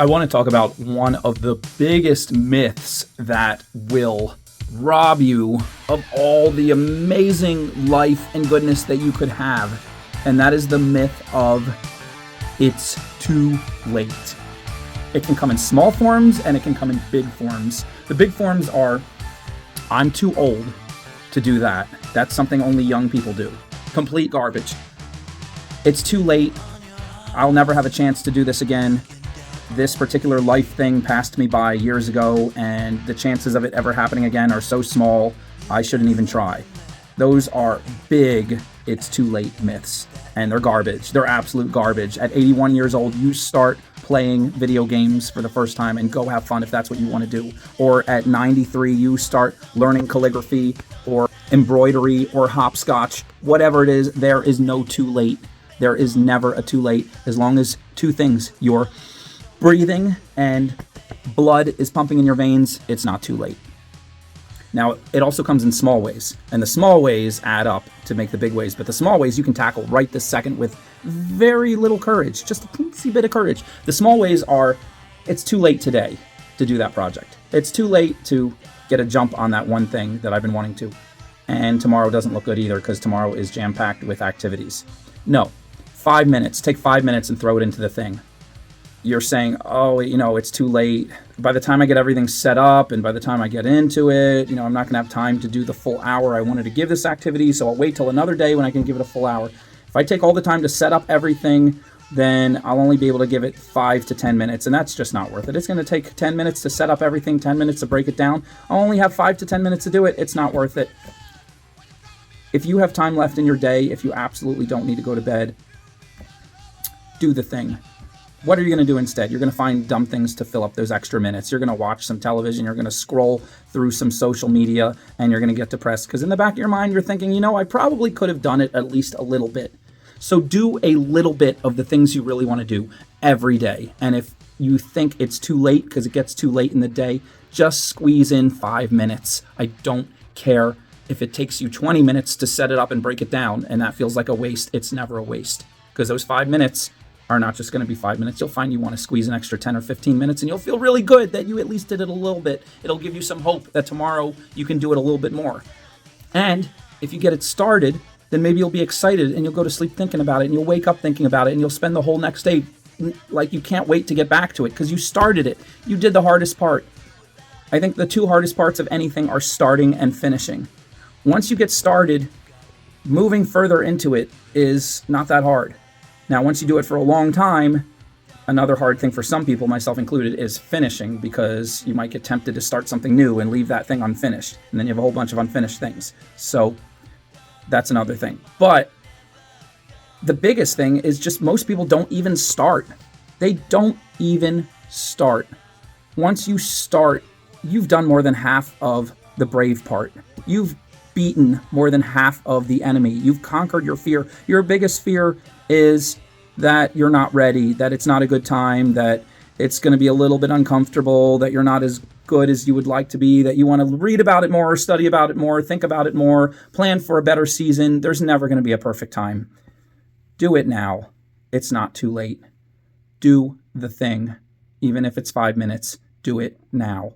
I want to talk about one of the biggest myths that will rob you of all the amazing life and goodness that you could have. And that is the myth of it's too late. It can come in small forms and it can come in big forms. The big forms are, I'm too old to do that. That's something only young people do. Complete garbage. It's too late. I'll never have a chance to do this again. This particular life thing passed me by years ago, and the chances of it ever happening again are so small, I shouldn't even try. Those are big, it's too late myths, and they're garbage. They're absolute garbage. At 81 years old, you start playing video games for the first time and go have fun if that's what you want to do. Or at 93, you start learning calligraphy or embroidery or hopscotch. Whatever it is, there is no too late. There is never a too late, as long as two things, you're breathing and blood is pumping in your veins, it's not too late. Now, it also comes in small ways, and the small ways add up to make the big ways, but the small ways you can tackle right this second with very little courage, just a teensy bit of courage. The small ways are, it's too late today to do that project. It's too late to get a jump on that one thing that I've been wanting to. And tomorrow doesn't look good either, because tomorrow is jam-packed with activities. No, 5 minutes, take 5 minutes and throw it into the thing. You're saying, oh, it's too late. By the time I get everything set up and by the time I get into it, I'm not going to have time to do the full hour I wanted to give this activity, so I'll wait till another day when I can give it a full hour. If I take all the time to set up everything, then I'll only be able to give it 5 to 10 minutes, and that's just not worth it. It's going to take 10 minutes to set up everything, 10 minutes to break it down. I'll only have 5 to 10 minutes to do it. It's not worth it. If you have time left in your day, if you absolutely don't need to go to bed, do the thing. What are you going to do instead? You're going to find dumb things to fill up those extra minutes. You're going to watch some television. You're going to scroll through some social media, and you're going to get depressed because in the back of your mind, you're thinking, I probably could have done it at least a little bit. So do a little bit of the things you really want to do every day. And if you think it's too late because it gets too late in the day, just squeeze in 5 minutes. I don't care if it takes you 20 minutes to set it up and break it down, and that feels like a waste. It's never a waste, because those 5 minutes are not just going to be 5 minutes. You'll find you want to squeeze an extra 10 or 15 minutes, and you'll feel really good that you at least did it a little bit. It'll give you some hope that tomorrow you can do it a little bit more. And if you get it started, then maybe you'll be excited and you'll go to sleep thinking about it, and you'll wake up thinking about it, and you'll spend the whole next day like you can't wait to get back to it because you started it. You did the hardest part. I think the two hardest parts of anything are starting and finishing. Once you get started, moving further into it is not that hard. Now, once you do it for a long time, another hard thing for some people, myself included, is finishing, because you might get tempted to start something new and leave that thing unfinished. And then you have a whole bunch of unfinished things. So that's another thing. But the biggest thing is just most people don't even start. They don't even start. Once you start, you've done more than half of the brave part. You've beaten more than half of the enemy. You've conquered your fear. Your biggest fear is that you're not ready, that it's not a good time, that it's going to be a little bit uncomfortable, that you're not as good as you would like to be, that you want to read about it more, study about it more, think about it more, plan for a better season. There's never going to be a perfect time. Do it now. It's not too late. Do the thing. Even if it's 5 minutes, do it now.